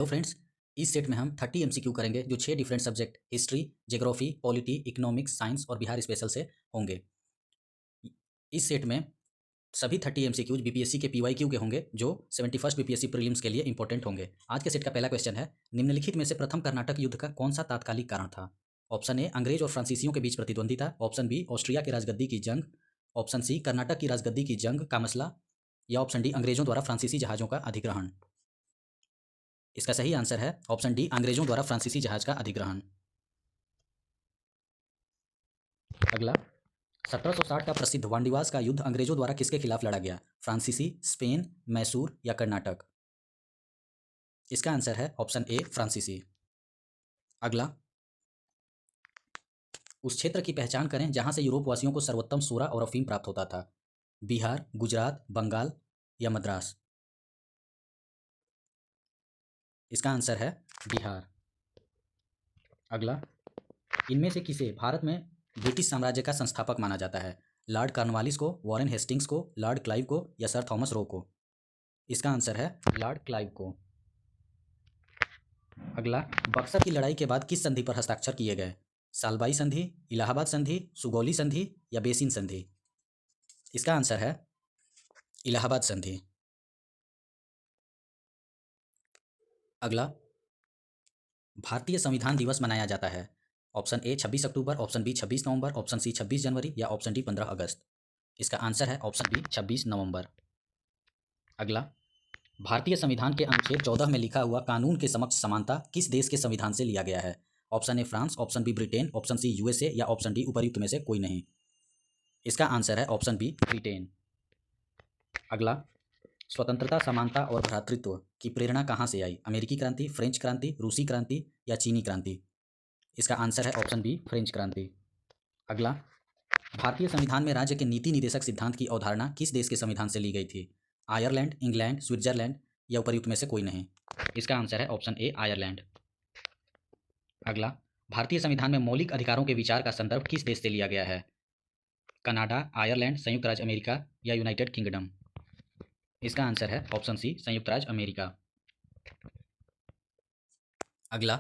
तो फ्रेंड्स, इस सेट में हम 30 एमसीक्यू करेंगे जो 6 different subject history, geography, polity, economics, science और बिहार स्पेशल से होंगे। इस सेट में सभी 30 एमसीक्यूज बीपीएससी के पीवाईक्यू के होंगे जो 71st बीपीएससी प्रीलिम्स के लिए इंपॉर्टेंट होंगे। आज के सेट का पहला क्वेश्चन है, निम्नलिखित में से प्रथम कर्नाटक युद्ध का कौन सा तात्कालिक कारण था? ऑप्शन ए, अंग्रेज और फ्रांसीसियों के बीच प्रतिद्वंदिता। ऑप्शन बी, ऑस्ट्रिया की राजगद्दी की जंग। ऑप्शन सी, कर्नाटक की राजगद्दी की जंग का मसला। या ऑप्शन डी, अंग्रेजों द्वारा फ्रांसीसी जहाजों का अधिग्रहण। इसका सही आंसर है ऑप्शन डी, अंग्रेजों द्वारा फ्रांसीसी जहाज का अधिग्रहण। अगला, 1760 का प्रसिद्ध वांडीवास का युद्ध अंग्रेजों द्वारा किसके खिलाफ लड़ा गया? फ्रांसीसी, स्पेन, मैसूर या कर्नाटक? इसका आंसर है ऑप्शन ए, फ्रांसीसी। अगला, उस क्षेत्र की पहचान करें जहां से यूरोप वासियों को सर्वोत्तम सोरा और अफीम प्राप्त होता था। बिहार, गुजरात, बंगाल या मद्रास? इसका आंसर है बिहार। अगला, इनमें से किसे भारत में ब्रिटिश साम्राज्य का संस्थापक माना जाता है? लॉर्ड कॉर्नवालिस को, वॉरेन हेस्टिंग्स को, लॉर्ड क्लाइव को या सर थॉमस रो को? इसका आंसर है लॉर्ड क्लाइव को। अगला, बक्सर की लड़ाई के बाद किस संधि पर हस्ताक्षर किए गए? सालबाई संधि, इलाहाबाद संधि, सुगौली संधि या बेसिन संधि? इसका आंसर है इलाहाबाद संधि। अगला, भारतीय संविधान दिवस मनाया जाता है। ऑप्शन ए 26 अक्टूबर, ऑप्शन बी 26 नवंबर, ऑप्शन सी 26 जनवरी या ऑप्शन डी 15 अगस्त? इसका आंसर है ऑप्शन बी 26 नवंबर। अगला, भारतीय संविधान के अनुच्छेद 14 में लिखा हुआ कानून के समक्ष समानता किस देश के संविधान से लिया गया है? Option A France, option B Britain, option C USA या ऑप्शन डी उपर्युक्त में से कोई नहीं? इसका आंसर है ऑप्शन बी ब्रिटेन। अगला, स्वतंत्रता, समानता और भ्रातृत्व की प्रेरणा कहाँ से आई? अमेरिकी क्रांति, फ्रेंच क्रांति, रूसी क्रांति या चीनी क्रांति? इसका आंसर है ऑप्शन बी फ्रेंच क्रांति। अगला, भारतीय संविधान में राज्य के नीति निदेशक सिद्धांत की अवधारणा किस देश के संविधान से ली गई थी? आयरलैंड, इंग्लैंड, स्विट्जरलैंड या उपर्युक्त में से कोई नहीं? इसका आंसर है ऑप्शन ए आयरलैंड। अगला, भारतीय संविधान में मौलिक अधिकारों के विचार का संदर्भ किस देश से लिया गया है? कनाडा, आयरलैंड, संयुक्त राज्य अमेरिका या यूनाइटेड किंगडम? इसका आंसर है ऑप्शन सी संयुक्त राज्य अमेरिका। अगला,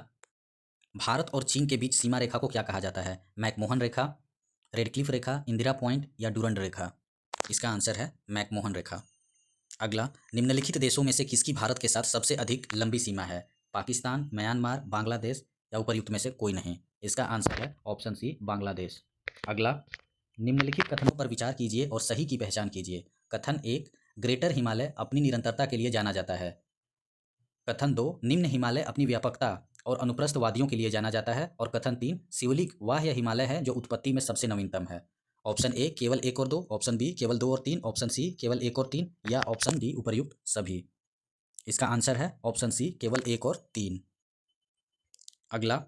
भारत और चीन के बीच सीमा रेखा को क्या कहा जाता है? मैकमोहन रेखा, रेडक्लिफ रेखा, इंदिरा पॉइंट या डुरंड रेखा? इसका आंसर है मैकमोहन रेखा। अगला, निम्नलिखित देशों में से किसकी भारत के साथ सबसे अधिक लंबी सीमा है? पाकिस्तान, म्यांमार, बांग्लादेश या उपर्युक्त में से कोई नहीं? इसका आंसर है ऑप्शन सी बांग्लादेश। अगला, निम्नलिखित कथनों पर विचार कीजिए और सही की पहचान कीजिए। कथन एक, ग्रेटर हिमालय अपनी निरंतरता के लिए जाना जाता है। कथन दो, निम्न हिमालय अपनी व्यापकता और अनुप्रस्थ वादियों के लिए जाना जाता है। और कथन तीन, शिवलिक वाह्य हिमालय है जो उत्पत्ति में सबसे नवीनतम है। ऑप्शन ए केवल एक और दो, ऑप्शन बी केवल दो और तीन, ऑप्शन सी केवल एक और तीन या ऑप्शन डी उपर्युक्त सभी? इसका आंसर है ऑप्शन सी केवल एक और तीन। अगला,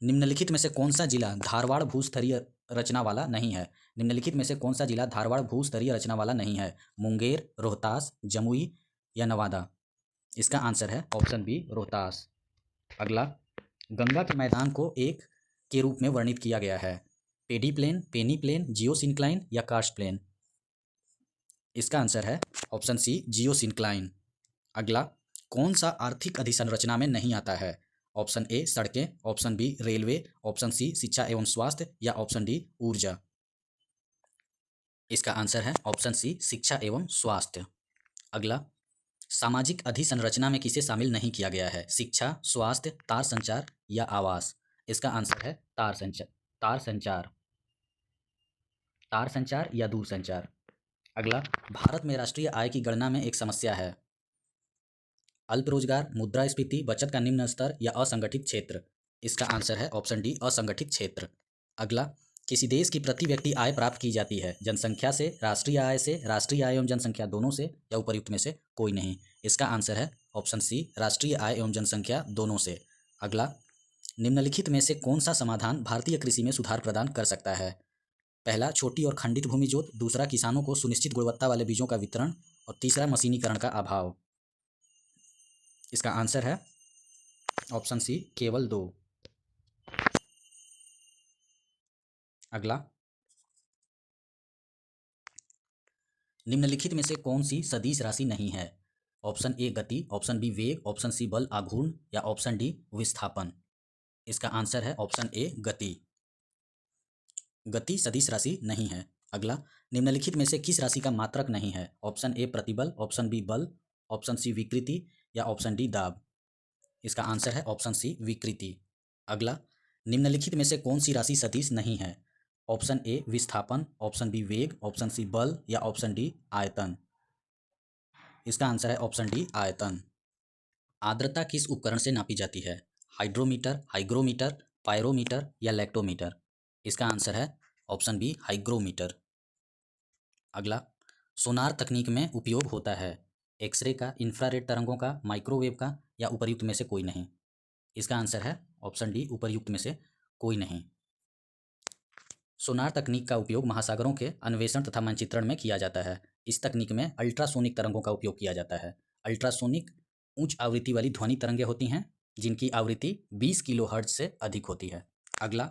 निम्नलिखित में से कौन सा जिला धारवाड़ भूस्तरीय रचना वाला नहीं है? निम्नलिखित में से कौन सा जिला धारवाड़ भूस्तरीय रचना वाला नहीं है? मुंगेर, रोहतास, जमुई या नवादा? इसका आंसर है ऑप्शन बी रोहतास। अगला, गंगा के मैदान को एक के रूप में वर्णित किया गया है। पेडी प्लेन, पेनी प्लेन, जियोसिंक्लाइन या कार्स्ट प्लेन? इसका आंसर है ऑप्शन सी जियोसिंक्लाइन। अगला, कौन सा आर्थिक अधिसंरचना में नहीं आता है? ऑप्शन ए सड़कें, option B railway, option C शिक्षा एवं स्वास्थ्य या ऑप्शन डी ऊर्जा? इसका आंसर है ऑप्शन सी शिक्षा एवं स्वास्थ्य। अगला, सामाजिक अधिसंरचना में किसे शामिल नहीं किया गया है? शिक्षा, स्वास्थ्य, तार संचार या आवास? इसका आंसर है तार संचार। तार संचार, तार संचार या दूर संचार? अगला, भारत में राष्ट्रीय आय की गणना में एक समस्या है। अल्प रोजगार, मुद्रास्फीति, बचत का निम्न स्तर या असंगठित क्षेत्र? इसका आंसर है ऑप्शन डी असंगठित क्षेत्र। अगला, किसी देश की प्रति व्यक्ति आय प्राप्त की जाती है जनसंख्या से, राष्ट्रीय आय से, राष्ट्रीय आय एवं जनसंख्या दोनों से या उपर्युक्त में से कोई नहीं? इसका आंसर है ऑप्शन सी राष्ट्रीय आय एवं जनसंख्या दोनों से। अगला, निम्नलिखित में से कौन सा समाधान भारतीय कृषि में सुधार प्रदान कर सकता है? पहला, छोटी और खंडित भूमि जोत। दूसरा, किसानों को सुनिश्चित गुणवत्ता वाले बीजों का वितरण। और तीसरा, मशीनीकरण का अभाव। इसका आंसर है ऑप्शन सी केवल दो। अगला, निम्नलिखित में से कौन सी सदिश राशि नहीं है? ऑप्शन ए गति, ऑप्शन बी वेग, ऑप्शन सी बल आघूर्ण या ऑप्शन डी विस्थापन। इसका आंसर है ऑप्शन ए गति। गति सदिश राशि नहीं है। अगला, निम्नलिखित में से किस राशि का मात्रक नहीं है? ऑप्शन ए प्रतिबल, ऑप्शन बी बल, ऑप्शन सी विकृति या ऑप्शन डी दाब। इसका आंसर है ऑप्शन सी विकृति। अगला, निम्नलिखित में से कौन सी राशि सदिश नहीं है? ऑप्शन ए विस्थापन, ऑप्शन बी वेग, ऑप्शन सी बल या ऑप्शन डी आयतन। इसका आंसर है ऑप्शन डी आयतन। आर्द्रता किस उपकरण से नापी जाती है? हाइड्रोमीटर, हाइग्रोमीटर, पायरोमीटर या लैक्टोमीटर। इसका आंसर है ऑप्शन बी हाइग्रोमीटर। अगला, सोनार तकनीक में उपयोग होता है एक्सरे का, इंफ्रारेड तरंगों का, माइक्रोवेव का या उपर्युक्त में से कोई नहीं। इसका आंसर है ऑप्शन डी उपर्युक्त में से कोई नहीं। सोनार तकनीक का उपयोग महासागरों के अन्वेषण तथा मानचित्रण में किया जाता है। इस तकनीक में अल्ट्रासोनिक तरंगों का उपयोग किया जाता है। अल्ट्रासोनिक उच्च आवृत्ति वाली ध्वनि तरंगें होती हैं जिनकी आवृत्ति 20 किलोहर्ट्ज से अधिक होती है। अगला,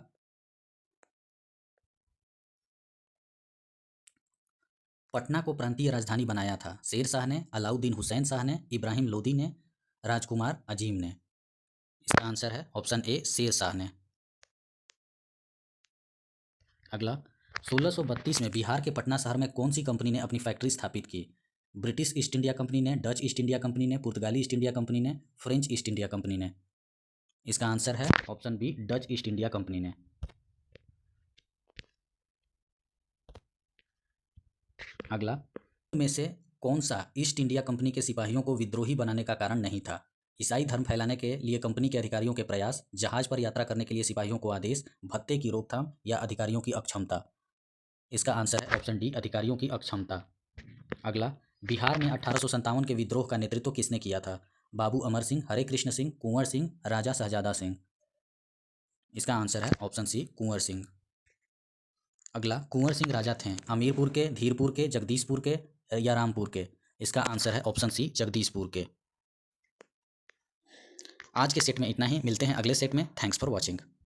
पटना को प्रांतीय राजधानी बनाया था शेर शाह ने, अलाउद्दीन हुसैन शाह ने, इब्राहिम लोदी ने, राजकुमार अजीम ने। इसका आंसर है ऑप्शन ए शेर शाह ने। अगला, 1632 में बिहार के पटना शहर में कौन सी कंपनी ने अपनी फैक्ट्री स्थापित की? ब्रिटिश ईस्ट इंडिया कंपनी ने, डच ईस्ट इंडिया कंपनी ने, पुर्तगाली ईस्ट इंडिया कंपनी ने, फ्रेंच ईस्ट इंडिया कंपनी ने। इसका आंसर है option B Dutch East India Company ने। अगला, में से कौन सा ईस्ट इंडिया कंपनी के सिपाहियों को विद्रोही बनाने का कारण नहीं था? ईसाई धर्म फैलाने के लिए कंपनी के अधिकारियों के प्रयास, जहाज पर यात्रा करने के लिए सिपाहियों को आदेश, भत्ते की रोकथाम या अधिकारियों की अक्षमता। इसका आंसर है ऑप्शन डी अधिकारियों की अक्षमता। अगला, बिहार में 1857 के विद्रोह का नेतृत्व किसने किया था? बाबू अमर सिंह, हरे कृष्ण सिंह, कुंवर सिंह, राजा शहजादा सिंह। इसका आंसर है ऑप्शन सी कुंवर सिंह। अगला, कुंवर सिंह राजा थे हमीरपुर के, धीरपुर के, जगदीशपुर के या रामपुर के। इसका आंसर है ऑप्शन सी जगदीशपुर के। आज के सेट में इतना ही, मिलते हैं अगले सेट में। Thanks for watching.